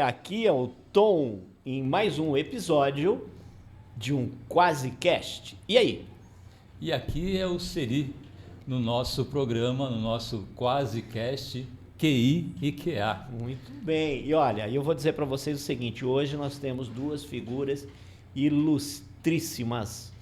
aqui é o Tom em mais um episódio de um Quasicast. E aí? E aqui é o Seri, no nosso programa, no nosso Quasicast QI e QA. Muito bem. E olha, eu vou dizer para vocês o seguinte, hoje nós temos duas figuras ilustríssimas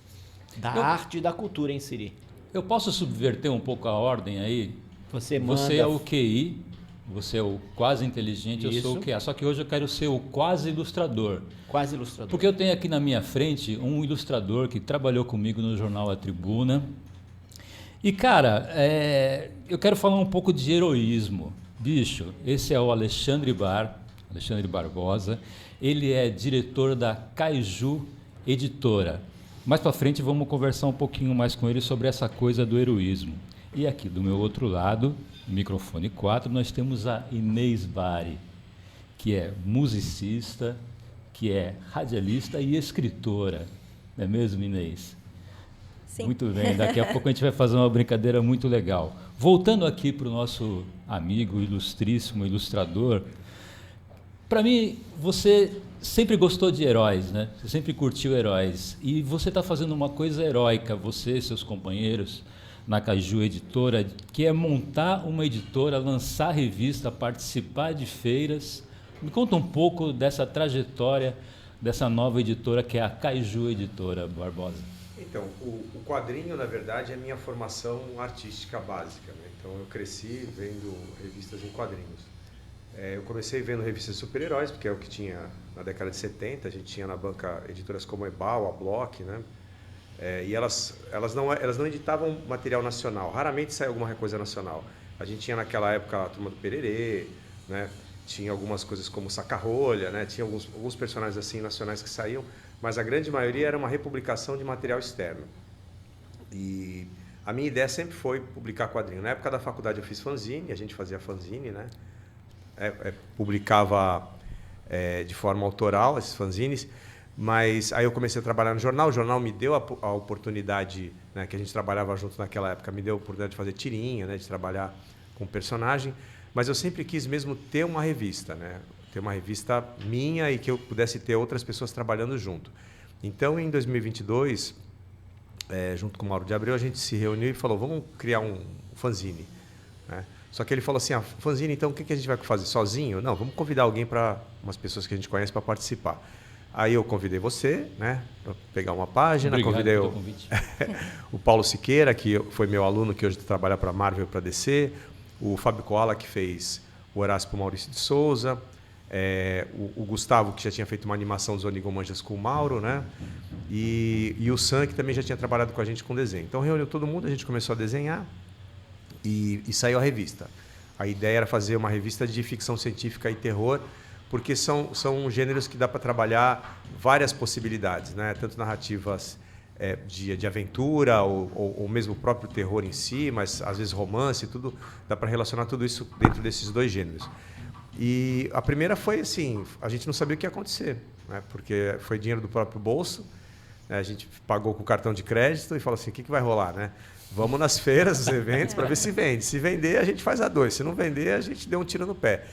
da arte e da cultura em Siri. Eu posso subverter um pouco a ordem aí? Você manda... Você é o QI, você é o quase inteligente, Isso. eu sou o QA. Só que hoje eu quero ser o quase ilustrador. Quase ilustrador. Porque eu tenho aqui na minha frente um ilustrador que trabalhou comigo no jornal A Tribuna. E, cara, eu quero falar um pouco de heroísmo. Bicho, esse é o Alexandre Barbosa. Ele é diretor da Kaiju Editora. Mais para frente vamos conversar um pouquinho mais com ele sobre essa coisa do heroísmo. E aqui do meu outro lado, microfone 4, nós temos a Inês Bari, que é musicista, que é radialista e escritora. Não é mesmo, Inês? Sim. Muito bem, daqui a pouco a gente vai fazer uma brincadeira muito legal. Voltando aqui para o nosso amigo ilustríssimo, ilustrador, para mim, você sempre gostou de heróis, né? Você sempre curtiu heróis. E você está fazendo uma coisa heróica, você e seus companheiros, na Kaiju Editora, que é montar uma editora, lançar revista, participar de feiras. Me conta um pouco dessa trajetória dessa nova editora, que é a Kaiju Editora, Barbosa. Então, o quadrinho, na verdade, é a minha formação artística básica, né? Então, eu cresci vendo revistas em quadrinhos. Eu comecei vendo revistas de super-heróis, porque é o que tinha na década de 70. A gente tinha na banca editoras como a Ebal, a Block, né? E elas não editavam material nacional. Raramente saía alguma coisa nacional. A gente tinha naquela época a Turma do Pererê, né? Tinha algumas coisas como Saca-Rolha, né? Tinha alguns personagens assim nacionais que saíam, mas a grande maioria era uma republicação de material externo. E a minha ideia sempre foi publicar quadrinho. Na época da faculdade eu fiz fanzine, a gente fazia fanzine, né? Publicava de forma autoral esses fanzines, mas aí eu comecei a trabalhar no jornal. O jornal me deu a oportunidade, né, que a gente trabalhava junto naquela época, me deu a oportunidade de fazer tirinha, né, de trabalhar com personagem, mas eu sempre quis mesmo ter uma revista, né, ter uma revista minha e que eu pudesse ter outras pessoas trabalhando junto. Então, em 2022, junto com o Mauro de Abreu, a gente se reuniu e falou, vamos criar um fanzine, né? Só que ele falou assim, fanzine, então o que a gente vai fazer? Sozinho? Não, vamos convidar alguém, para umas pessoas que a gente conhece, para participar. Aí eu convidei você, né, para pegar uma página. Obrigado convidei pelo convite. o Paulo Siqueira, que foi meu aluno, que hoje trabalha para a Marvel e para a DC, o Fábio Koala, que fez o Horácio para o Maurício de Souza, o Gustavo, que já tinha feito uma animação dos Onigomanjas com o Mauro, né, e o Sam, que também já tinha trabalhado com a gente com desenho. Então reuniu todo mundo, a gente começou a desenhar. E saiu a revista. A ideia era fazer uma revista de ficção científica e terror, porque são gêneros que dá para trabalhar várias possibilidades, né? Tanto narrativas de aventura, ou mesmo o próprio terror em si, mas às vezes romance, tudo, dá para relacionar tudo isso dentro desses dois gêneros. E a primeira foi assim, a gente não sabia o que ia acontecer, né? Porque foi dinheiro do próprio bolso, né? A gente pagou com cartão de crédito e falou assim, o que vai rolar, né? Vamos nas feiras, nos eventos, para ver se vende. Se vender, a gente faz a 2. Se não vender, a gente deu um tiro no pé.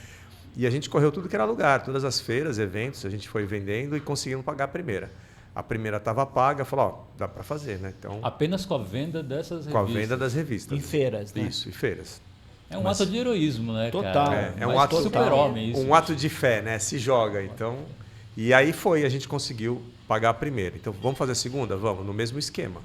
E a gente correu tudo que era lugar, todas as feiras, eventos, a gente foi vendendo e conseguimos pagar a primeira. A primeira estava paga, falou, dá para fazer, né? Então, apenas com a venda dessas revistas. Com a venda das revistas. Em feiras, né? Isso, em feiras. É um ato de heroísmo, né, total. cara? É um ato super-homem isso. Um ato de fé, né? Se joga, então... E aí a gente conseguiu pagar a primeira. Então, vamos fazer a segunda? Vamos, no mesmo esquema.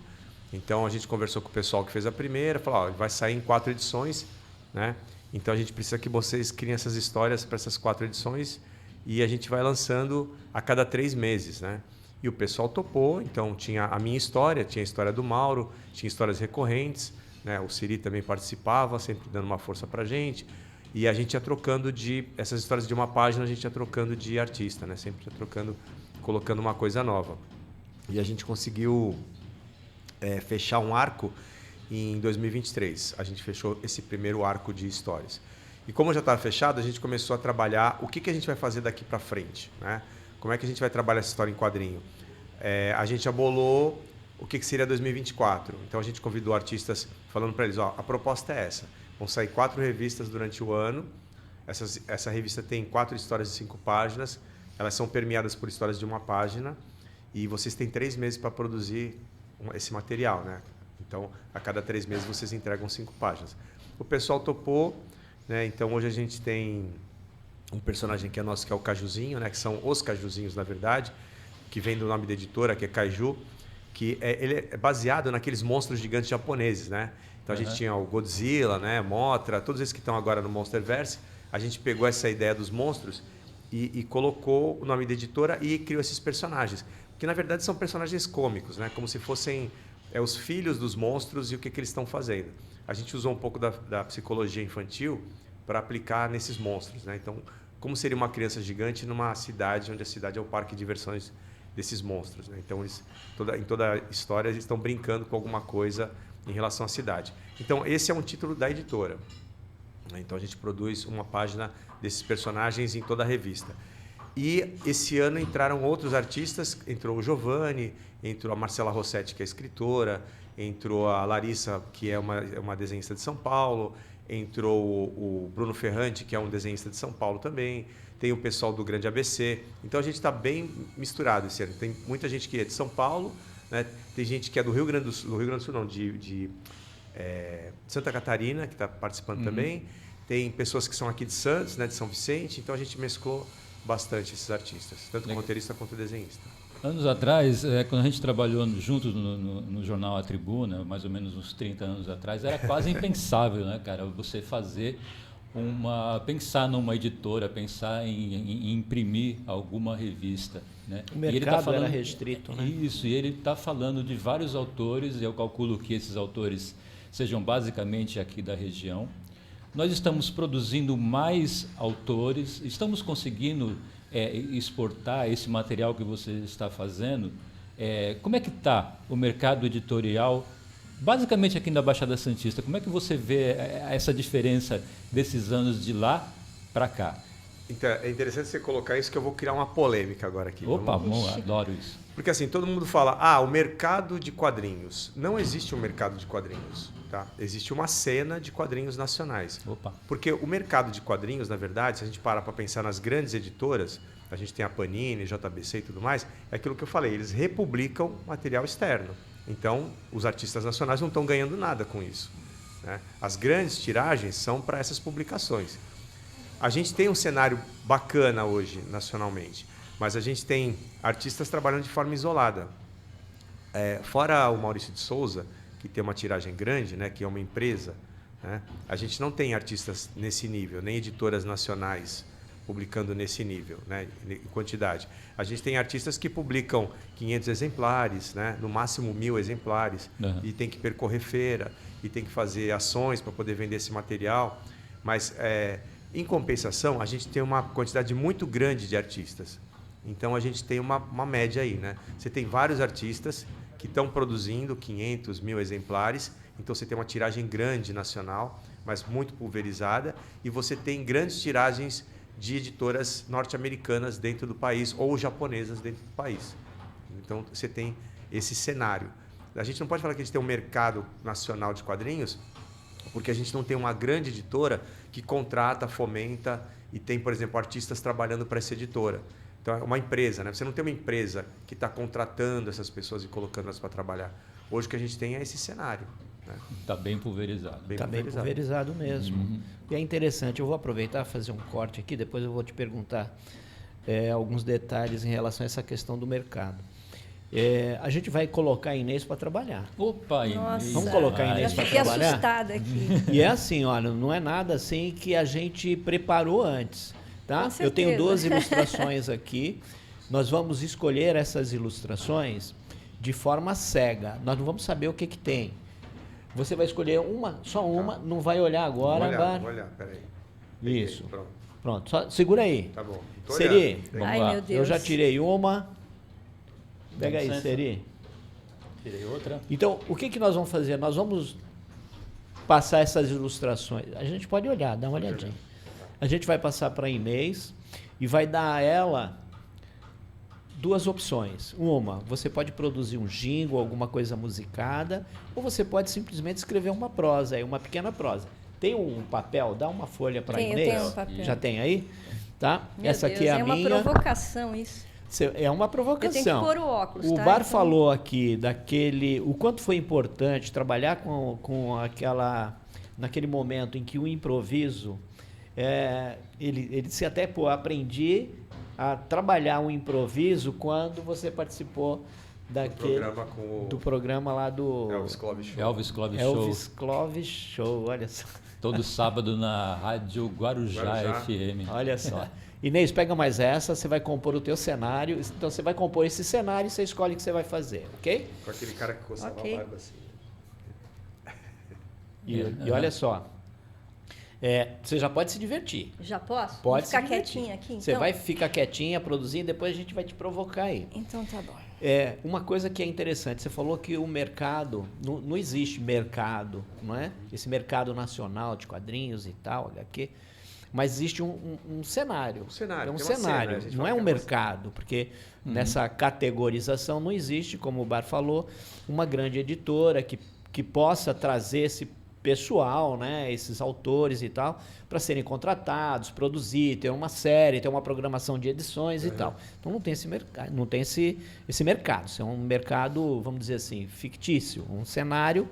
Então, a gente conversou com o pessoal que fez a primeira, falou, vai sair em 4 edições, né? Então, a gente precisa que vocês criem essas histórias para essas 4 edições e a gente vai lançando a cada 3 meses, né? E o pessoal topou, então tinha a minha história, tinha a história do Mauro, tinha histórias recorrentes, né? O Siri também participava, sempre dando uma força para a gente. E a gente ia trocando essas histórias de uma página, a gente ia trocando de artista, né? Sempre ia trocando, colocando uma coisa nova. E a gente conseguiu... fechar um arco em 2023. A gente fechou esse primeiro arco de histórias. E como já estava fechado, a gente começou a trabalhar o que a gente vai fazer daqui para frente, né? Como é que a gente vai trabalhar essa história em quadrinho? A gente abolou o que seria 2024. Então a gente convidou artistas falando para eles, a proposta é essa. Vão sair 4 revistas durante o ano Essa revista tem 4 histórias de 5 páginas, elas são permeadas por histórias de 1 página, e vocês têm 3 meses para produzir esse material, né? Então, a cada 3 meses vocês entregam 5 páginas. O pessoal topou, né? Então hoje a gente tem um personagem que é nosso, que é o Cajuzinho, né? Que são os Cajuzinhos, na verdade, que vem do nome da editora, que é Kaiju, que ele é baseado naqueles monstros gigantes japoneses, né? Então a gente tinha o Godzilla, né? Mothra, todos esses que estão agora no Monsterverse. A gente pegou essa ideia dos monstros e colocou o nome da editora e criou esses personagens, que na verdade são personagens cômicos, né? Como se fossem os filhos dos monstros e o que eles estão fazendo. A gente usou um pouco da psicologia infantil para aplicar nesses monstros, né? Então, como seria uma criança gigante numa cidade onde a cidade é o parque de diversões desses monstros, né? Então, em toda a história, eles estão brincando com alguma coisa em relação à cidade. Então, esse é um título da editora. Então, a gente produz 1 página desses personagens em toda a revista. E esse ano entraram outros artistas, entrou o Giovanni, entrou a Marcela Rossetti, que é escritora, entrou a Larissa, que é uma desenhista de São Paulo, entrou o Bruno Ferrante, que é um desenhista de São Paulo também, tem o pessoal do Grande ABC. Então a gente está bem misturado esse ano. Tem muita gente que é de São Paulo, né? Tem gente que é do Rio Grande do Sul, não, de Santa Catarina, que está participando também. Tem pessoas que são aqui de Santos, né, de São Vicente. Então a gente mesclou bastante esses artistas, tanto o roteirista quanto o desenhista. Anos atrás, quando a gente trabalhou juntos no jornal A Tribuna, mais ou menos uns 30 anos atrás, era quase impensável, né, cara, você pensar numa editora, pensar em imprimir alguma revista, né? O mercado era restrito, né? Isso, e ele está falando de vários autores, e eu calculo que esses autores sejam basicamente aqui da região. Nós estamos produzindo mais autores, estamos conseguindo exportar esse material que você está fazendo. Como é que está o mercado editorial, basicamente aqui na Baixada Santista? Como é que você vê essa diferença desses anos de lá para cá? Então, é interessante você colocar isso, que eu vou criar uma polêmica agora aqui. Opa, bom, adoro isso. Porque assim, todo mundo fala, o mercado de quadrinhos. Não existe um mercado de quadrinhos, tá? Existe uma cena de quadrinhos nacionais. Opa. Porque o mercado de quadrinhos, na verdade, se a gente parar para pensar nas grandes editoras, a gente tem a Panini, JBC e tudo mais, é aquilo que eu falei, eles republicam material externo. Então, os artistas nacionais não estão ganhando nada com isso, né? As grandes tiragens são para essas publicações. A gente tem um cenário bacana hoje, nacionalmente, mas a gente tem artistas trabalhando de forma isolada. Fora o Maurício de Souza, que tem uma tiragem grande, né, que é uma empresa, né, a gente não tem artistas nesse nível, nem editoras nacionais publicando nesse nível, né, em quantidade. A gente tem artistas que publicam 500 exemplares, né, no máximo 1000 exemplares, e tem que percorrer feira, e tem que fazer ações para poder vender esse material. Mas, em compensação, a gente tem uma quantidade muito grande de artistas. Então, a gente tem uma média aí, né? Você tem vários artistas que estão produzindo 500, 1000 exemplares. Então, você tem uma tiragem grande nacional, mas muito pulverizada. E você tem grandes tiragens de editoras norte-americanas dentro do país ou japonesas dentro do país. Então, você tem esse cenário. A gente não pode falar que a gente tem um mercado nacional de quadrinhos, porque a gente não tem uma grande editora que contrata, fomenta e tem, por exemplo, artistas trabalhando para essa editora. Então, é uma empresa, né? Você não tem uma empresa que está contratando essas pessoas e colocando-as para trabalhar. Hoje o que a gente tem é esse cenário, né? Está bem pulverizado. Está bem pulverizado mesmo. E é interessante, eu vou aproveitar e fazer um corte aqui, depois eu vou te perguntar alguns detalhes em relação a essa questão do mercado. A gente vai colocar a Inês para trabalhar. Opa, Inês. Vamos colocar a Inês para trabalhar? Eu fiquei assustada aqui. E é assim, olha, não é nada assim que a gente preparou antes, tá? Com certeza. Eu tenho 2 ilustrações aqui. Nós vamos escolher essas ilustrações de forma cega. Nós não vamos saber o que tem. Você vai escolher só uma, não vai olhar agora. Vou olhar, peraí. Isso. Pronto. Pronto, só segura aí. Tá bom. Seri, Ai, meu Deus. eu já tirei uma. Pega aí, Seri. Tirei outra. Então, o que nós vamos fazer? Nós vamos passar essas ilustrações. A gente pode olhar, dá uma olhadinha. A gente vai passar para a Inês e vai dar a ela 2 opções. Uma, você pode produzir um jingle, alguma coisa musicada, ou você pode simplesmente escrever uma prosa, uma pequena prosa. Tem um papel? Dá uma folha para Eu Inês. tenho um papel. Já tem aí? Tá? Meu Essa Deus, aqui é a uma minha. provocação isso. É uma provocação. Eu tenho que pôr o óculos, O tá? Bar Então- falou aqui o quanto foi importante trabalhar naquele momento em que o improviso, ele disse até, aprendi a trabalhar o improviso quando você participou do programa lá do Elvis Clovis Show. Elvis Clovis Show, Elvis Clovis Show, olha só. todo sábado na Rádio Guarujá FM. Olha só. Inês, pega mais essa, você vai compor o teu cenário. Então você vai compor esse cenário e você escolhe o que você vai fazer, ok? Com aquele cara que coçava Ok. a barba assim. E olha só. Você já pode se divertir. Já posso? Pode Vou ficar se divertir. quietinha aqui, então? Você vai ficar quietinha, produzindo, depois a gente vai te provocar aí. Então tá bom. Uma coisa que é interessante, você falou que o mercado, não existe mercado, não é? Esse mercado nacional de quadrinhos e tal, HQ, mas existe um cenário. Um cenário, É um tem uma cenário, cena, a gente não fala é um que é uma mercado, porque nessa categorização não existe, como o Bar falou, uma grande editora que possa trazer esse pessoal, né, esses autores e tal, para serem contratados, produzir, ter uma série, ter uma programação de edições e tal. Então não tem esse mercado, não tem esse mercado. Isso é um mercado, vamos dizer assim, fictício, um cenário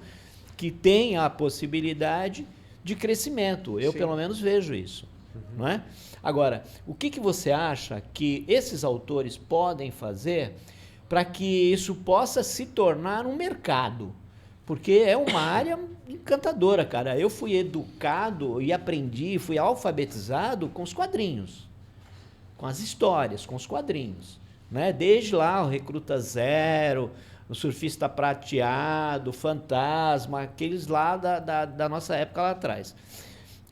que tem a possibilidade de crescimento. Eu Sim. pelo menos vejo isso, não é? Agora, o que você acha que esses autores podem fazer para que isso possa se tornar um mercado? Porque é uma área encantadora, cara. Eu fui educado e aprendi, fui alfabetizado com os quadrinhos, com as histórias, com os quadrinhos, né? Desde lá, o Recruta Zero, o Surfista Prateado, o Fantasma, aqueles lá da nossa época lá atrás.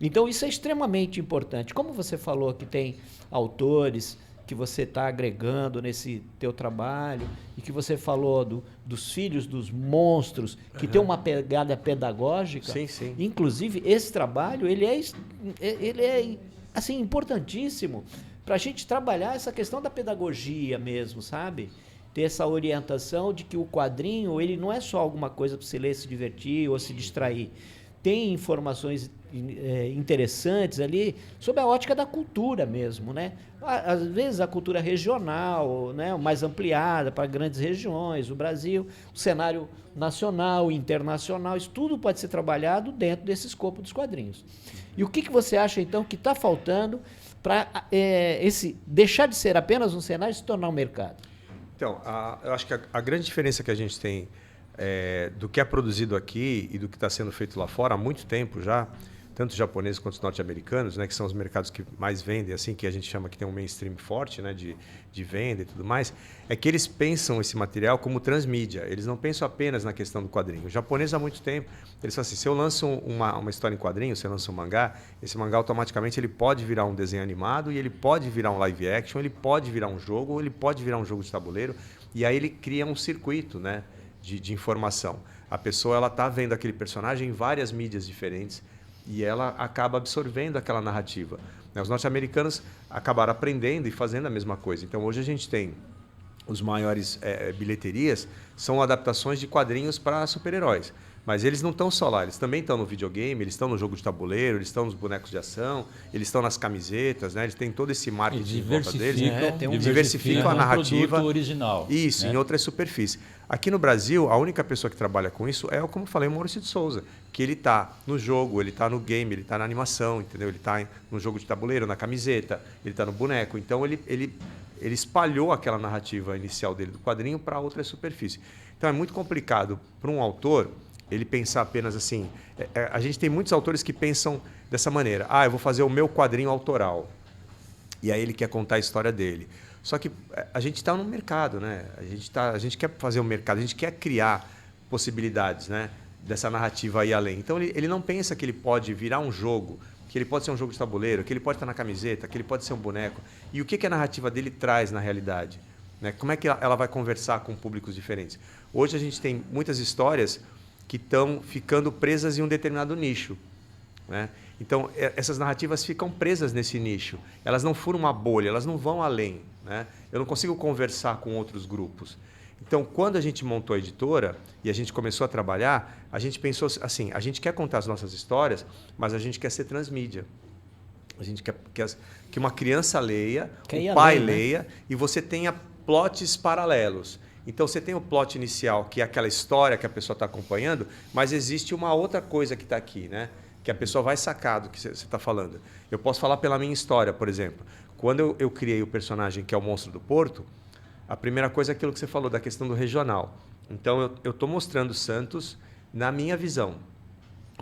Então isso é extremamente importante. Como você falou que tem autores que você está agregando nesse teu trabalho e que você falou dos filhos dos monstros, que tem uma pegada pedagógica. Sim, sim. Inclusive, esse trabalho ele é assim, importantíssimo para a gente trabalhar essa questão da pedagogia mesmo, sabe? Ter essa orientação de que o quadrinho ele não é só alguma coisa para você ler, se divertir ou se distrair. Tem informações interessantes ali sobre a ótica da cultura mesmo, né? Às vezes a cultura regional, né, mais ampliada para grandes regiões, o Brasil, o cenário nacional, internacional, isso tudo pode ser trabalhado dentro desse escopo dos quadrinhos. E o que você acha então que está faltando para deixar de ser apenas um cenário e se tornar um mercado? Então, eu acho que a grande diferença que a gente tem do que é produzido aqui e do que está sendo feito lá fora há muito tempo já, tanto os japoneses quanto os norte-americanos, né, que são os mercados que mais vendem, assim, que a gente chama que tem um mainstream forte, né, de venda e tudo mais, é que eles pensam esse material como transmídia. Eles não pensam apenas na questão do quadrinho. Os japoneses há muito tempo, eles falam assim, se eu lanço uma história em quadrinho, se eu lanço um mangá, esse mangá automaticamente ele pode virar um desenho animado e ele pode virar um live action, ele pode virar um jogo, ou ele pode virar um jogo de tabuleiro, e aí ele cria um circuito, né, de informação. A pessoa ela está vendo aquele personagem em várias mídias diferentes e ela acaba absorvendo aquela narrativa. Os norte-americanos acabaram aprendendo e fazendo a mesma coisa. Então, hoje a gente tem os maiores bilheterias, são adaptações de quadrinhos para super-heróis. Mas eles não estão só lá, eles também estão no videogame, eles estão no jogo de tabuleiro, eles estão nos bonecos de ação, eles estão nas camisetas, né? Eles têm todo esse marketing em volta deles. Diversificam a narrativa. Produto original. Isso, né? em outras superfícies. Aqui no Brasil, a única pessoa que trabalha com isso é, como eu falei, o Maurício de Souza, que ele está no jogo, ele está no game, ele está na animação, entendeu? Ele está no jogo de tabuleiro, na camiseta, ele está no boneco. Então, ele espalhou aquela narrativa inicial dele do quadrinho para outra superfície. Então, é muito complicado para um autor ele pensar apenas assim. A gente tem muitos autores que pensam dessa maneira. Eu vou fazer o meu quadrinho autoral. E aí ele quer contar a história dele. Só que a gente está no mercado, né? A gente quer fazer o mercado, a gente quer criar possibilidades, né, dessa narrativa aí além. Então ele não pensa que ele pode virar um jogo, que ele pode ser um jogo de tabuleiro, que ele pode estar na camiseta, que ele pode ser um boneco. E o que a narrativa dele traz na realidade? Né? Como é que ela vai conversar com públicos diferentes? Hoje a gente tem muitas histórias que estão ficando presas em um determinado nicho, né? Então, essas narrativas ficam presas nesse nicho. Elas não furam uma bolha, elas não vão além, né? Eu não consigo conversar com outros grupos. Então, quando a gente montou a editora e a gente começou a trabalhar, a gente pensou assim, a gente quer contar as nossas histórias, mas a gente quer ser transmídia. A gente quer que uma criança leia, o pai leia, e você tenha plots paralelos. Então, você tem o plot inicial, que é aquela história que a pessoa está acompanhando, mas existe uma outra coisa que está aqui, né? Que a pessoa vai sacar do que você está falando. Eu posso falar pela minha história, por exemplo. Quando eu criei o personagem que é o Monstro do Porto, a primeira coisa é aquilo que você falou, da questão do regional. Então, eu estou mostrando Santos na minha visão.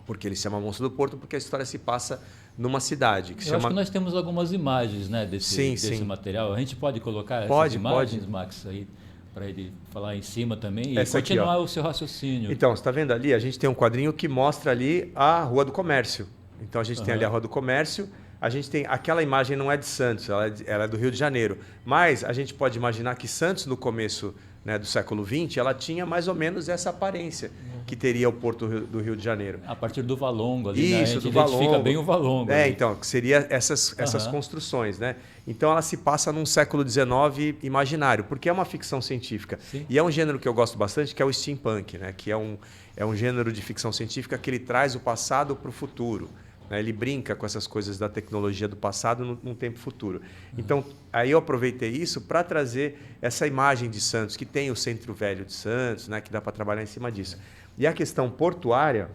Porque ele se chama Monstro do Porto, porque a história se passa numa cidade. Que acho que nós temos algumas imagens, né, desse material. A gente pode colocar essas imagens, Max, aí, para ele falar em cima também e continuar o seu raciocínio. Então, você está vendo ali? A gente tem um quadrinho que mostra ali a Rua do Comércio. Então, a gente tem ali a Rua do Comércio. A gente tem... Aquela imagem não é de Santos, ela é do Rio de Janeiro. Mas a gente pode imaginar que Santos, no começo, né, do século XX, ela tinha mais ou menos essa aparência que teria o Porto do Rio de Janeiro. A partir do Valongo ali, né? A gente do identifica Valongo. bem o Valongo. Então, que seria essas construções, né? Então, ela se passa num século XIX imaginário, porque é uma ficção científica. Sim. E é um gênero que eu gosto bastante, que é o steampunk, né? Que é um gênero de ficção científica que ele traz o passado para o futuro. Ele brinca com essas coisas da tecnologia do passado num tempo futuro. Então, aí eu aproveitei isso para trazer essa imagem de Santos, que tem o Centro Velho de Santos, né, que dá para trabalhar em cima disso. E a questão portuária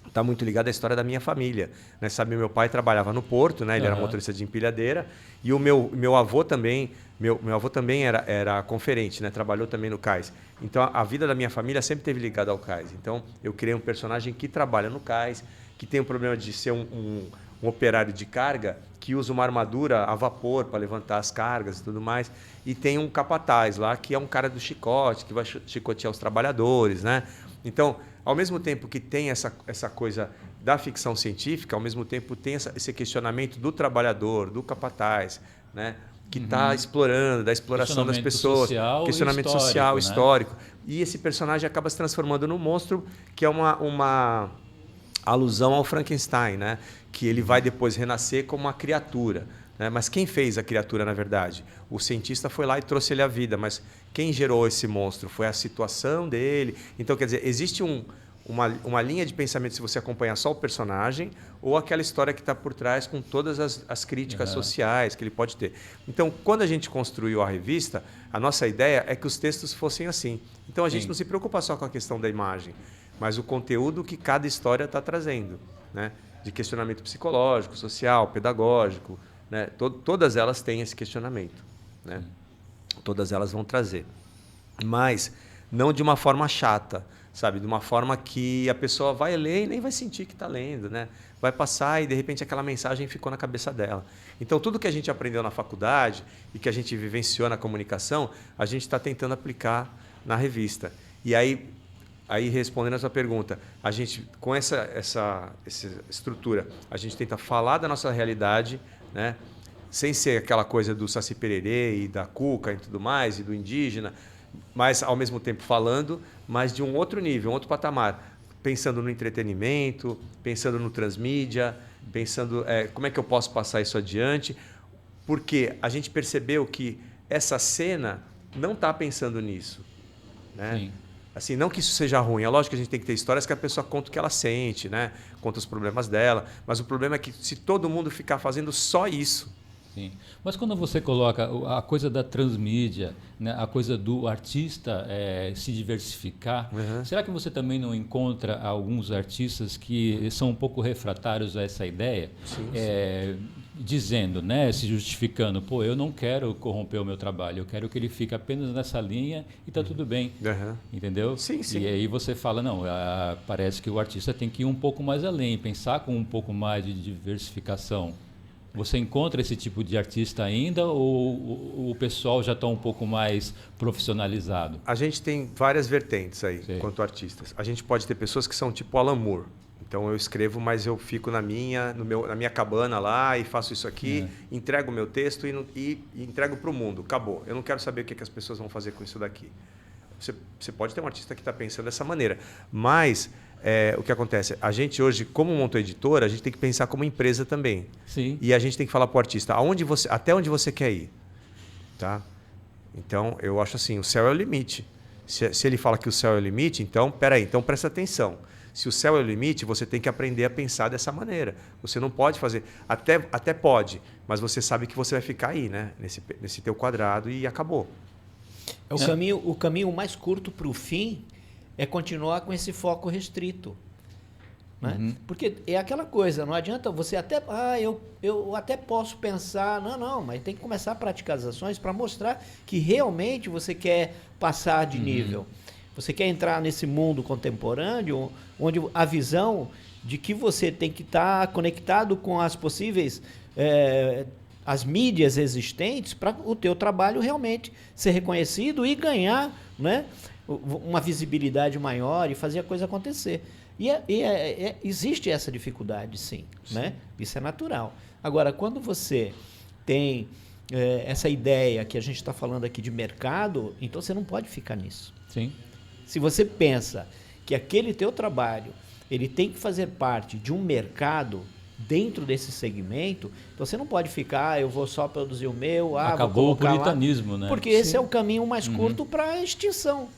está muito ligada à história da minha família. Né? Sabe, meu pai trabalhava no porto, né? Ele era motorista de empilhadeira, e o meu avô também, meu avô também era conferente, né? Trabalhou também no cais. Então, a vida da minha família sempre esteve ligada ao cais. Então, eu criei um personagem que trabalha no cais, que tem o problema de ser um operário de carga que usa uma armadura a vapor para levantar as cargas e tudo mais. E tem um capataz lá, que é um cara do chicote, que vai chicotear os trabalhadores, né? Então, ao mesmo tempo que tem essa coisa da ficção científica, ao mesmo tempo tem esse questionamento do trabalhador, do capataz, né? Que está explorando, da exploração das pessoas. Questionamento social, histórico. E esse personagem acaba se transformando num monstro, que é uma alusão ao Frankenstein, né? Que ele vai depois renascer como uma criatura. Né? Mas quem fez a criatura, na verdade? O cientista foi lá e trouxe ele à vida, mas quem gerou esse monstro? Foi a situação dele. Então, quer dizer, existe uma linha de pensamento se você acompanhar só o personagem ou aquela história que está por trás com todas as críticas sociais que ele pode ter. Então, quando a gente construiu a revista, a nossa ideia é que os textos fossem assim. Então, a gente não se preocupa só com a questão da imagem, mas o conteúdo que cada história está trazendo, né? De questionamento psicológico, social, pedagógico, né? Todas elas têm esse questionamento, né? Todas elas vão trazer, mas não de uma forma chata, sabe? De uma forma que a pessoa vai ler e nem vai sentir que está lendo, né? Vai passar e de repente aquela mensagem ficou na cabeça dela. Então tudo que a gente aprendeu na faculdade e que a gente vivenciou na comunicação, a gente está tentando aplicar na revista. E aí respondendo a sua pergunta, a gente, com essa estrutura, a gente tenta falar da nossa realidade, né? Sem ser aquela coisa do Saci Pererê e da Cuca e tudo mais, e do indígena, mas, ao mesmo tempo, falando, mas de um outro nível, um outro patamar, pensando no entretenimento, pensando no transmídia, pensando como é que eu posso passar isso adiante, porque a gente percebeu que essa cena não está pensando nisso, né? Sim. Assim, não que isso seja ruim, é lógico que a gente tem que ter histórias que a pessoa conta o que ela sente, né? Conta os problemas dela, mas o problema é que se todo mundo ficar fazendo só isso... Sim. Mas quando você coloca a coisa da transmídia, né, a coisa do artista se diversificar, será que você também não encontra alguns artistas que são um pouco refratários a essa ideia? Sim. Dizendo, né, se justificando, pô, eu não quero corromper o meu trabalho, eu quero que ele fique apenas nessa linha e está tudo bem, entendeu? Sim, sim. E aí você fala, não, parece que o artista tem que ir um pouco mais além, pensar com um pouco mais de diversificação. Você encontra esse tipo de artista ainda ou o pessoal já está um pouco mais profissionalizado? A gente tem várias vertentes aí, quanto artistas. A gente pode ter pessoas que são tipo Alan Moore. Então, eu escrevo, mas eu fico na minha cabana lá e faço isso aqui, entrego o meu texto e entrego para o mundo. Acabou. Eu não quero saber o que as pessoas vão fazer com isso daqui. Você pode ter um artista que está pensando dessa maneira, mas... o que acontece? A gente hoje, como montou editora, a gente tem que pensar como empresa também. Sim. E a gente tem que falar para o artista até onde você quer ir. Tá? Então, eu acho assim, o céu é o limite. Se ele fala que o céu é o limite, então, peraí, então presta atenção. Se o céu é o limite, você tem que aprender a pensar dessa maneira. Você não pode fazer... Até pode, mas você sabe que você vai ficar aí, né? Nesse teu quadrado e acabou. O caminho mais curto para o fim é continuar com esse foco restrito. Né? Porque é aquela coisa, não adianta você até... eu até posso pensar... Não, mas tem que começar a praticar as ações para mostrar que realmente você quer passar de nível. Você quer entrar nesse mundo contemporâneo, onde a visão de que você tem que estar conectado com as possíveis... as mídias existentes para o teu trabalho realmente ser reconhecido e ganhar, né, uma visibilidade maior e fazer a coisa acontecer. Existe essa dificuldade, sim. Né? Isso é natural. Agora, quando você tem essa ideia que a gente está falando aqui de mercado, então você não pode ficar nisso. Sim. Se você pensa que aquele teu trabalho ele tem que fazer parte de um mercado dentro desse segmento, então você não pode ficar, eu vou só produzir o meu, acabou o puritanismo, né? Porque esse é o caminho mais curto para a extinção.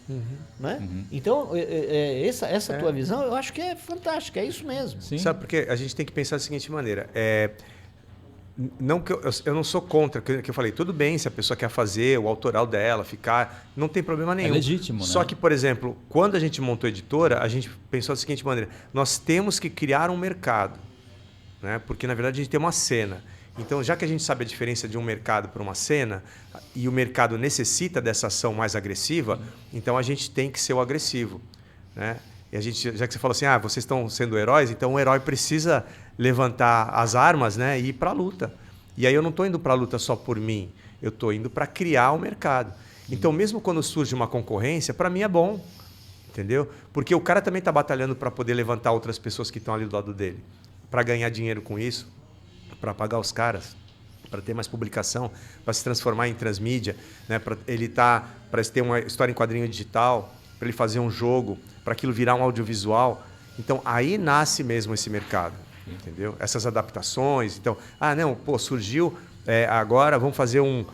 Né? Então, essa tua visão, eu acho que é fantástica, é isso mesmo. Sim. Sabe, porque a gente tem que pensar da seguinte maneira, não que eu não sou contra, que eu falei, tudo bem se a pessoa quer fazer o autoral dela, ficar, não tem problema nenhum. É legítimo, né? Só que, por exemplo, quando a gente montou a editora, a gente pensou da seguinte maneira, nós temos que criar um mercado. Né? Porque, na verdade, a gente tem uma cena. Então, já que a gente sabe a diferença de um mercado para uma cena, e o mercado necessita dessa ação mais agressiva, então a gente tem que ser o agressivo. Né? E a gente, já que você falou assim, vocês estão sendo heróis, então o herói precisa levantar as armas, né, e ir para a luta. E aí eu não estou indo para a luta só por mim, eu estou indo para criar o mercado. Então, mesmo quando surge uma concorrência, para mim é bom. Entendeu? Porque o cara também está batalhando para poder levantar outras pessoas que estão ali do lado dele. Para ganhar dinheiro com isso, para pagar os caras, para ter mais publicação, para se transformar em transmídia, né? Para ele ter uma história em quadrinho digital, para ele fazer um jogo, para aquilo virar um audiovisual. Então, aí nasce mesmo esse mercado, entendeu? Essas adaptações. Então, surgiu, agora vamos fazer um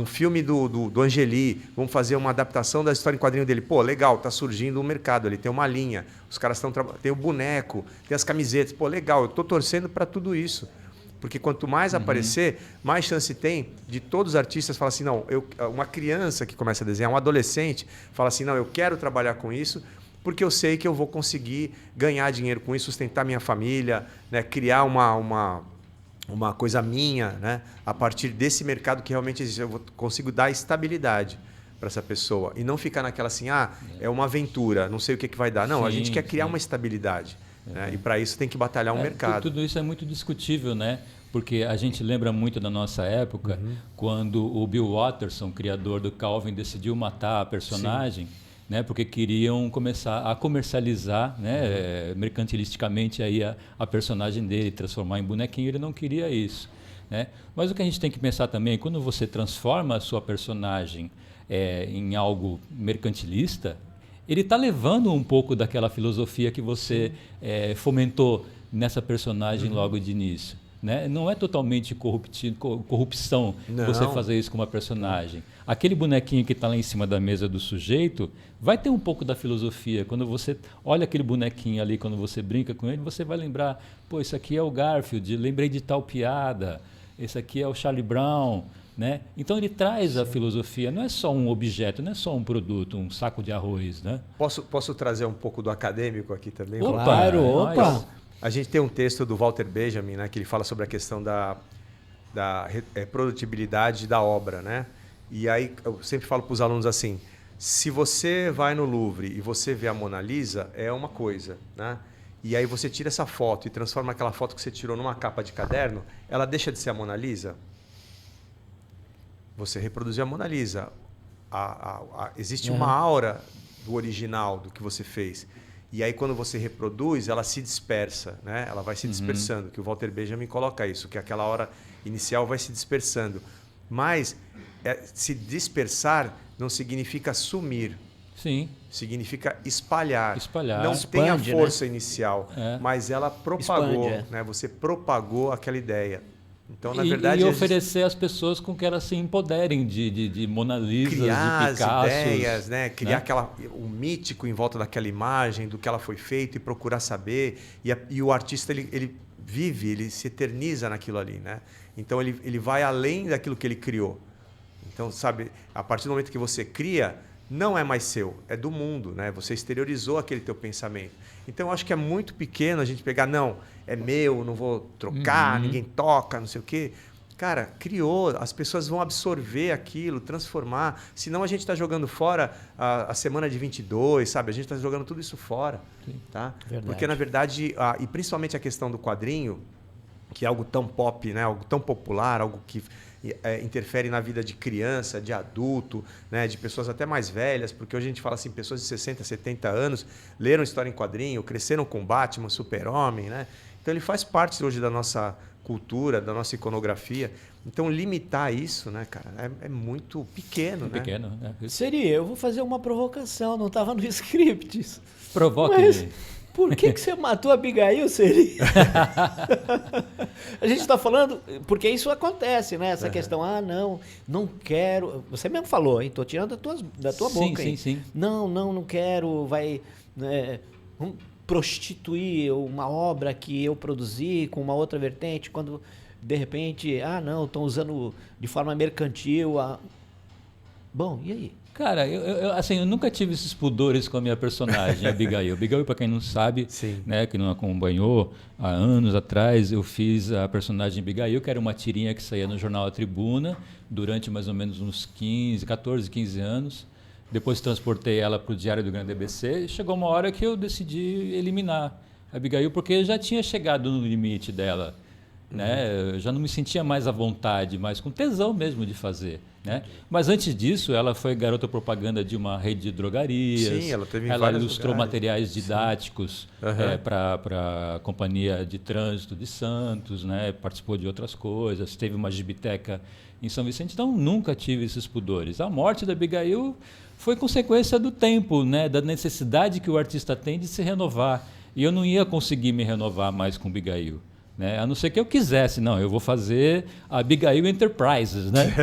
filme do Angeli, vamos fazer uma adaptação da história em quadrinho dele. Pô, legal, tá surgindo um mercado ali, tem uma linha, os caras tem o boneco, tem as camisetas. Pô, legal, eu tô torcendo para tudo isso. Porque quanto mais aparecer, mais chance tem de todos os artistas falar assim, não, uma criança que começa a desenhar, um adolescente, fala assim, não, eu quero trabalhar com isso, porque eu sei que eu vou conseguir ganhar dinheiro com isso, sustentar minha família, né, criar uma coisa minha, né, a partir desse mercado que realmente existe. Eu consigo dar estabilidade para essa pessoa e não ficar naquela assim, é uma aventura, não sei o que vai dar. Não, a gente quer criar uma estabilidade. Né? E para isso tem que batalhar um mercado. Tudo isso é muito discutível, né? Porque a gente lembra muito da nossa época, quando o Bill Watterson, criador do Calvin, decidiu matar a personagem, né? Porque queriam começar a comercializar, né? Mercantilisticamente aí a personagem dele, transformar em bonequinho. Ele não queria isso. Né? Mas o que a gente tem que pensar também, quando você transforma a sua personagem em algo mercantilista, ele está levando um pouco daquela filosofia que você fomentou nessa personagem logo de início. Né? Não é totalmente corrupção você fazer isso com uma personagem. Aquele bonequinho que está lá em cima da mesa do sujeito vai ter um pouco da filosofia. Quando você olha aquele bonequinho ali, quando você brinca com ele, você vai lembrar, pô, isso aqui é o Garfield, lembrei de tal piada, esse aqui é o Charlie Brown. Né? Então ele traz a filosofia, não é só um objeto, não é só um produto, um saco de arroz. Né? Posso trazer um pouco do acadêmico aqui também? Opa, Claro. A gente tem um texto do Walter Benjamin, né, que ele fala sobre a questão da produtibilidade da obra. Né? E aí eu sempre falo para os alunos assim, se você vai no Louvre e você vê a Mona Lisa, é uma coisa. Né? E aí você tira essa foto e transforma aquela foto que você tirou numa capa de caderno, ela deixa de ser a Mona Lisa? Você reproduziu a Mona Lisa. Existe uma aura do original, do que você fez. E aí, quando você reproduz, ela se dispersa. Né? Ela vai se dispersando, que o Walter Benjamin coloca isso, que aquela hora inicial vai se dispersando. Mas se dispersar não significa sumir. Sim. Significa espalhar. Não Expande, tem a força inicial, É. mas ela propagou. Expande, né? Você propagou aquela ideia. Então, na verdade, e oferecer às pessoas com que elas se empoderem de Mona Lisas, criar de Picassos, as ideias, né? Criar né? o mítico em volta daquela imagem, do que ela foi feita e procurar saber. E o artista, ele vive, ele se eterniza naquilo ali, né? Então, ele vai além daquilo que ele criou. Então, sabe, a partir do momento que você cria, não é mais seu, é do mundo, né? Você exteriorizou aquele teu pensamento. Então, eu acho que é muito pequeno a gente pegar, não, é meu, não vou trocar, ninguém toca, não sei o quê. Cara, criou, as pessoas vão absorver aquilo, transformar. Senão a gente está jogando fora a semana de 22, sabe? A gente está jogando tudo isso fora. Tá? Porque, na verdade, e principalmente a questão do quadrinho, que é algo tão pop, né? Algo tão popular, algo que interfere na vida de criança, de adulto, né? De pessoas até mais velhas, porque hoje a gente fala assim, pessoas de 60, 70 anos leram história em quadrinho, cresceram com Batman, Super-Homem, né? Então ele faz parte hoje da nossa cultura, da nossa iconografia. Então limitar isso, né, cara, é muito pequeno, né? Pequeno, né? Seria, eu vou fazer uma provocação, não estava no script isso. Provoque. Mas por que você matou a Abigail, Seri? A gente está falando, porque isso acontece, né? Essa questão, não quero. Você mesmo falou, hein? Estou tirando da tua boca. Sim. Não quero, vai prostituir uma obra que eu produzi com uma outra vertente, quando de repente, estão usando de forma mercantil. Bom, e aí? Cara, eu nunca tive esses pudores com a minha personagem, a Abigail. Abigail, para quem não sabe, né, que não acompanhou, há anos atrás eu fiz a personagem Abigail, que era uma tirinha que saía no jornal A Tribuna, durante mais ou menos uns 14, 15 anos. Depois transportei ela para o Diário do Grande ABC e chegou uma hora que eu decidi eliminar a Abigail, porque já tinha chegado no limite dela. Né? Eu já não me sentia mais à vontade, mas com tesão mesmo de fazer. Né? Mas antes disso, ela foi garota propaganda de uma rede de drogarias. Sim, ela teve ela ilustrou lugares. Materiais didáticos para a Companhia de Trânsito de Santos, né? Participou de outras coisas, teve uma gibiteca em São Vicente, então nunca tive esses pudores. A morte da Abigail foi consequência do tempo, né? Da necessidade que o artista tem de se renovar. E eu não ia conseguir me renovar mais com Abigail. Né? A não ser que eu quisesse, não, eu vou fazer a Abigail Enterprises, né?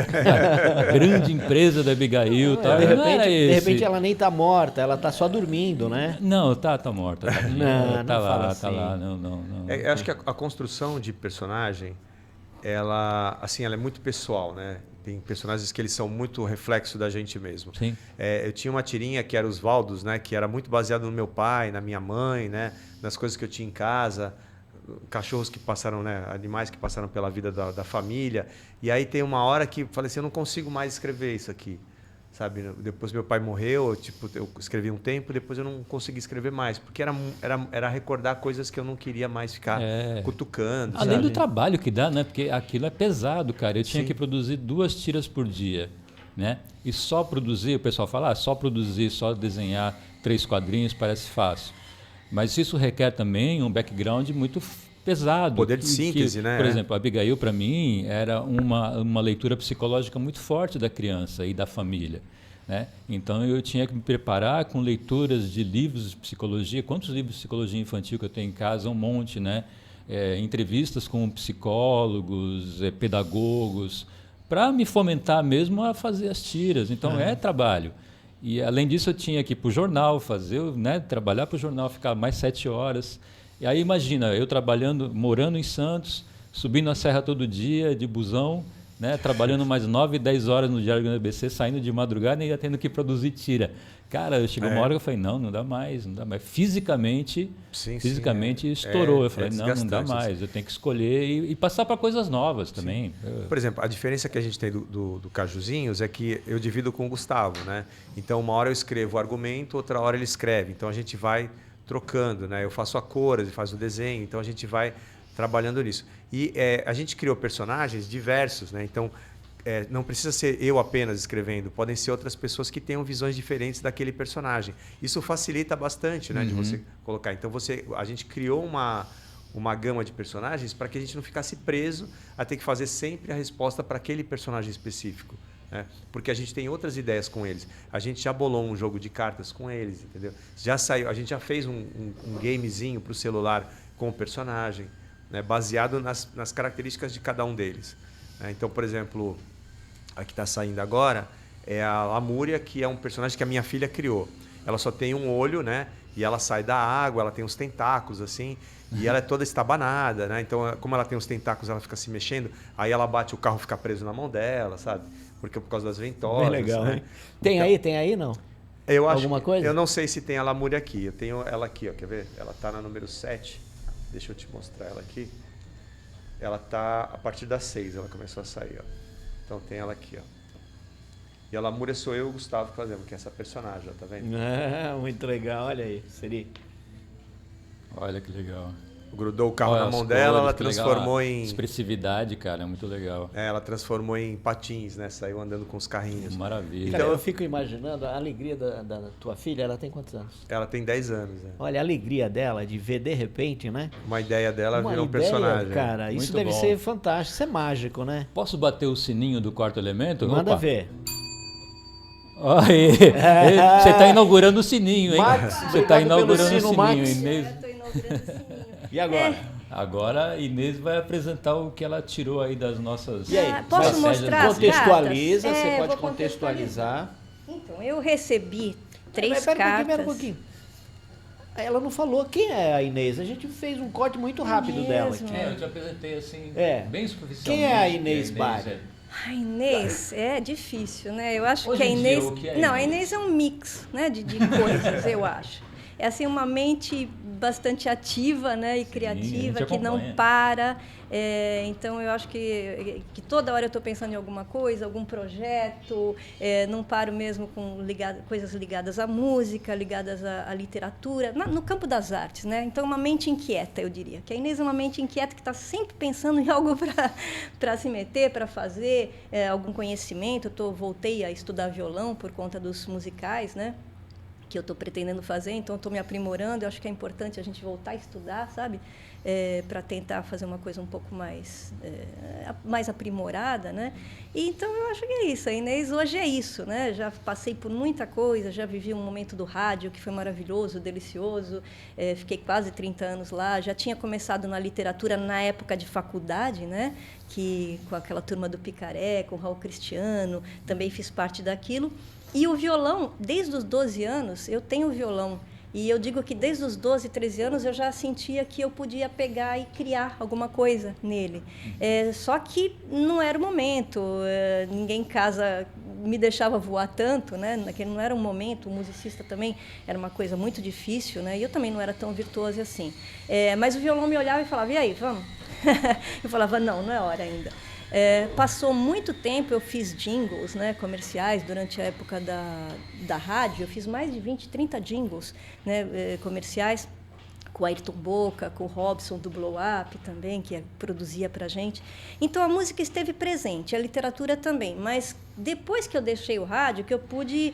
A grande empresa da Abigail. Tal. De repente ela nem está morta, ela está só dormindo, né? Não, tá morta. Tá lá, assim. tá lá. Não. Eu acho que a construção de personagem, ela é muito pessoal, né? Tem personagens que eles são muito reflexo da gente mesmo. Sim. Eu tinha uma tirinha que era os Valdos, né? Que era muito baseado no meu pai, na minha mãe, né? Nas coisas que eu tinha em casa. Cachorros que passaram, né, animais que passaram pela vida da família. E aí tem uma hora que falei assim, eu não consigo mais escrever isso aqui, sabe? Depois meu pai morreu, eu escrevi um tempo, depois eu não consegui escrever mais, porque era recordar coisas que eu não queria mais ficar cutucando. Além sabe? do trabalho que dá, né? Porque aquilo é pesado, cara. Eu tinha que produzir 2 tiras por dia, né? E só produzir, o pessoal fala, só produzir, só desenhar 3 quadrinhos parece fácil. Mas isso requer também um background muito pesado. Poder de síntese, né? Por exemplo, a Abigail, para mim, era uma leitura psicológica muito forte da criança e da família. Né? Então, eu tinha que me preparar com leituras de livros de psicologia. Quantos livros de psicologia infantil que eu tenho em casa? Um monte, né? Entrevistas com psicólogos, pedagogos, para me fomentar mesmo a fazer as tiras. Então, é trabalho. E, além disso, eu tinha que ir para o jornal, trabalhar para o jornal, ficar mais 7 horas. E aí, imagina, eu morando em Santos, subindo a serra todo dia, de busão, né, trabalhando mais 9, 10 horas no Diário do ABC, saindo de madrugada e ia tendo que produzir tira. Cara, chegou uma hora que eu falei, não dá mais. Fisicamente estourou. Eu falei, não dá mais, eu tenho que escolher e passar para coisas novas também. Por exemplo, a diferença que a gente tem do Cajuzinhos é que eu divido com o Gustavo, né? Então, uma hora eu escrevo o argumento, outra hora ele escreve. Então, a gente vai trocando, né? Eu faço a cor, ele faz o desenho, então a gente vai trabalhando nisso. E a gente criou personagens diversos, né? Então, não precisa ser eu apenas escrevendo, podem ser outras pessoas que tenham visões diferentes daquele personagem. Isso facilita bastante, né, de você colocar. Então, a gente criou uma gama de personagens para que a gente não ficasse preso a ter que fazer sempre a resposta para aquele personagem específico. Né? Porque a gente tem outras ideias com eles. A gente já bolou um jogo de cartas com eles, entendeu? A gente já fez um gamezinho para o celular com o personagem. né, baseado nas características de cada um deles. Então, por exemplo, a que está saindo agora é a Lamúria, que é um personagem que a minha filha criou. Ela só tem um olho, né? E ela sai da água, ela tem uns tentáculos, assim, e ela é toda estabanada, né? Então, como ela tem os tentáculos, ela fica se mexendo, aí ela bate, o carro fica preso na mão dela, sabe? Porque por causa das ventosas. Bem legal, né? hein? Tem aí, não? Eu acho, alguma coisa? Eu não sei se tem a Lamúria aqui. Eu tenho ela aqui, ó, quer ver? Ela tá na número 7. Deixa eu te mostrar ela aqui. Ela tá a partir das 6, ela começou a sair, ó. Então tem ela aqui, ó. E a Lamúria sou eu e o Gustavo que fazemos, que é essa personagem, ó, tá vendo? Muito legal, olha aí, Siri. Olha que legal. Grudou o carro Olha na mão as dela, cores, ela que legal. transformou A em... expressividade, cara, é muito legal. ela transformou em patins, né? Saiu andando com os carrinhos. Maravilha. Cara, eu fico imaginando a alegria da tua filha, ela tem quantos anos? Ela tem 10 anos, né? Olha, a alegria dela de ver de repente, né? Uma ideia dela Uma virou um ideia, personagem. cara, isso Muito deve bom. ser fantástico, isso é mágico, né? Posso bater o sininho do quarto elemento? Manda Opa. ver. Aí, você está inaugurando o sininho, hein? Max, Você está obrigado pelo inaugurando o sino, sininho, Max. Inês. Estou inaugurando o sininho. E agora? Agora a Inês vai apresentar o que ela tirou aí das nossas... E aí? Posso das mostrar as Contextualiza, cartas? você É, pode vou contextualizar. Então, eu recebi 3 Pera cartas. um pouquinho. Ela não falou quem é a Inês. A gente fez um corte muito rápido mesmo? dela aqui. É, eu te apresentei assim, É. bem superficialmente. Quem é a Inês Bari? A Inês é difícil, né? Eu acho Hoje que a em dia, Inês... o que é Não, a Inês? Inês é um mix, né, de coisas, eu acho. É assim, uma mente bastante ativa, né, e criativa, gente que não acompanha. para. Então, eu acho que toda hora eu estou pensando em alguma coisa, algum projeto. Não paro mesmo com coisas ligadas à música, ligadas à literatura, no campo das artes, né? Então, uma mente inquieta, eu diria. Que a Inês é uma mente inquieta que está sempre pensando em algo para se meter, para fazer, algum conhecimento. Voltei a estudar violão por conta dos musicais, né? Que eu estou pretendendo fazer, então estou me aprimorando. Eu acho que é importante a gente voltar a estudar, sabe? Para tentar fazer uma coisa um pouco mais aprimorada, né? E, então, eu acho que é isso. A Inês hoje é isso, né? Já passei por muita coisa, já vivi um momento do rádio que foi maravilhoso, delicioso. Fiquei quase 30 anos lá. Já tinha começado na literatura na época de faculdade, né? Que, com aquela turma do Picaré, com o Raul Cristiano, também fiz parte daquilo. E o violão, desde os 12 anos, eu tenho violão. E eu digo que desde os 12, 13 anos eu já sentia que eu podia pegar e criar alguma coisa nele. Só que não era o momento, ninguém em casa me deixava voar tanto, né? Naquele não era um momento, o musicista também era uma coisa muito difícil, né? E eu também não era tão virtuosa assim. Mas o violão me olhava e falava, e aí, vamos? Eu falava, não é hora ainda. Passou muito tempo, eu fiz jingles, né, comerciais durante a época da rádio. Eu fiz mais de 20, 30 jingles, né, comerciais, com o Ayrton Boca, com o Robson do Blow Up também, que produzia para a gente. Então, a música esteve presente, a literatura também. Mas depois que eu deixei o rádio, que eu pude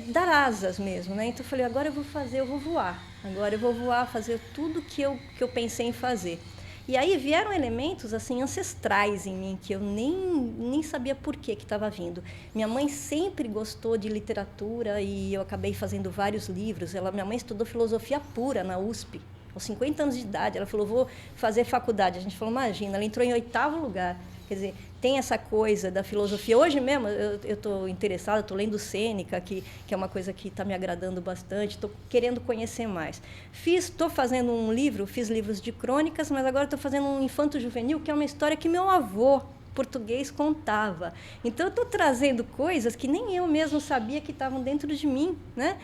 dar asas mesmo, né? Então, eu falei, agora eu vou voar. Agora eu vou voar, fazer tudo que eu pensei em fazer. E aí vieram elementos assim ancestrais em mim, que eu nem sabia por que estava vindo. Minha mãe sempre gostou de literatura e eu acabei fazendo vários livros. Minha mãe estudou filosofia pura na USP, aos 50 anos de idade. Ela falou, vou fazer faculdade. A gente falou, imagina, ela entrou em 8º lugar. Quer dizer, tem essa coisa da filosofia. Hoje mesmo eu estou interessada, estou lendo Sêneca, que é uma coisa que está me agradando bastante, estou querendo conhecer mais. Estou fazendo um livro, fiz livros de crônicas, mas agora estou fazendo um infanto-juvenil, que é uma história que meu avô português contava. Então, eu estou trazendo coisas que nem eu mesmo sabia que estavam dentro de mim, né?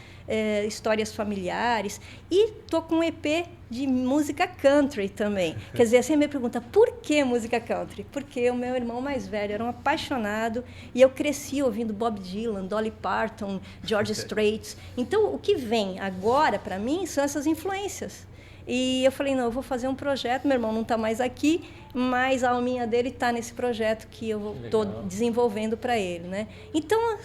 Histórias familiares. E estou com um EP de música country também. Quer dizer, você me pergunta, por que música country? Porque o meu irmão mais velho era um apaixonado e eu cresci ouvindo Bob Dylan, Dolly Parton, George Strait. Então, o que vem agora para mim são essas influências. E eu falei, não, eu vou fazer um projeto, meu irmão não está mais aqui, mas a alminha dele está nesse projeto que eu estou desenvolvendo para ele, né? Então,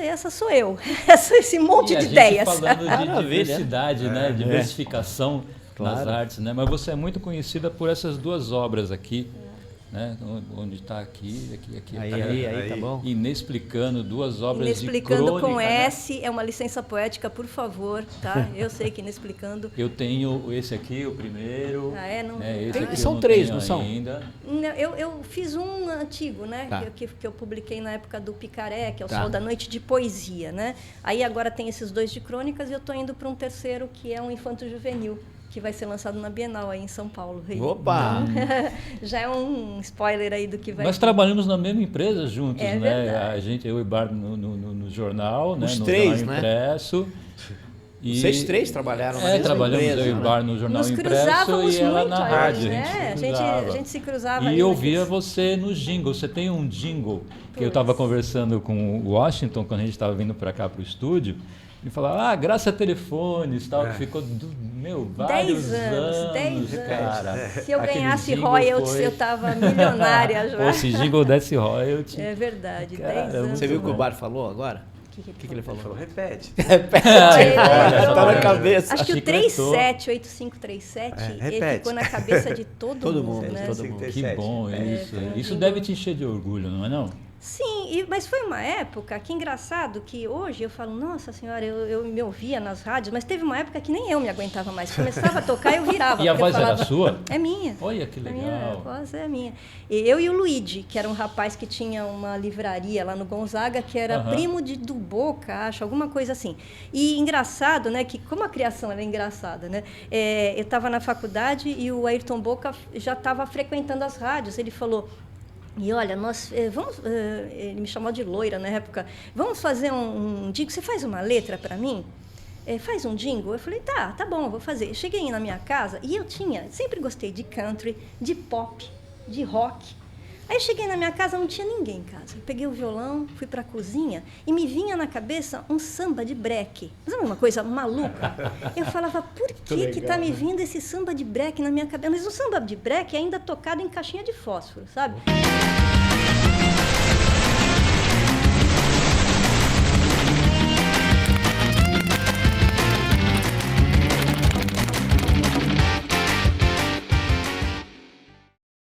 essa sou eu, esse monte de ideias. Falando de diversidade, né? Diversificação nas Claro. artes, né? Mas você é muito conhecida por essas duas obras aqui, né? Onde está aqui. Aí, tá bom. Inexplicando, 2 obras Inexplicando de crônica, com né? S, é uma licença poética, por favor, tá? Eu sei que Inexplicando. Eu tenho esse aqui, o primeiro. Ah, é? Não... né? Esse aqui São eu não 3, tenho não são? ainda. Eu fiz um antigo, né? Tá. Que eu publiquei na época do Picaré, que é o Tá. Sol da Noite de Poesia, né? Aí agora tem esses 2 de crônicas e eu estou indo para um terceiro, que é um Infanto Juvenil, que vai ser lançado na Bienal aí em São Paulo. Opa! Já é um spoiler aí do que vai Nós vir. trabalhamos na mesma empresa juntos, É né? verdade. Eu e Bar no jornal, né? Os No 3, jornal né? impresso. E Vocês 3 trabalharam na mesma trabalhamos empresa, eu e né? Bar no jornal Nos impresso cruzávamos e ela muito na aí, rádio. né? A gente A gente se cruzava ali E eu via naqueles- você no jingle. Você tem um jingle que eu Pois. estava conversando com o Washington quando a gente estava vindo para cá para o estúdio. E falava, graça a telefones, tal, que ficou, vários 10 anos, 10 cara. anos. Se eu Aquele ganhasse jingle royalties, foi- eu estava milionária já. Pô, se jingle desse royalty. É verdade, Cara, 10 anos. Você viu o que o bom. Bar falou agora? O que O que ele falou? Falou, repete. Tá na olha. cabeça. Acho que o Chicletou. 378537, ele repete. ficou na cabeça de todo, Todo mundo, mundo, né? todo mundo. Que bom isso. Isso jingle. deve te encher de orgulho, não é não? Sim, mas foi uma época que engraçado que hoje eu falo, nossa senhora, eu me ouvia nas rádios, mas teve uma época que nem eu me aguentava mais. Começava a tocar e eu virava. E a porque voz eu era falava, sua? É minha. Olha que A minha legal. voz é minha. Eu e o Luigi, que era um rapaz que tinha uma livraria lá no Gonzaga, que era Aham. primo do Boca, acho, alguma coisa assim. E engraçado, né, que como a criação era engraçada, né? Eu estava na faculdade e o Ayrton Boca já estava frequentando as rádios. Ele falou... E olha, nós vamos... ele me chamou de loira na época. Vamos fazer um jingle? Você faz uma letra para mim? Faz um jingle? Eu falei, tá bom, vou fazer. Eu cheguei na minha casa e eu sempre gostei de country, de pop, de rock. Aí eu cheguei na minha casa, não tinha ninguém em casa. Eu peguei o violão, fui para a cozinha e me vinha na cabeça um samba de breque. Sabe uma coisa maluca? Eu falava, por que está me vindo esse samba de breque na minha cabeça? Mas o samba de breque é ainda tocado em caixinha de fósforo, sabe?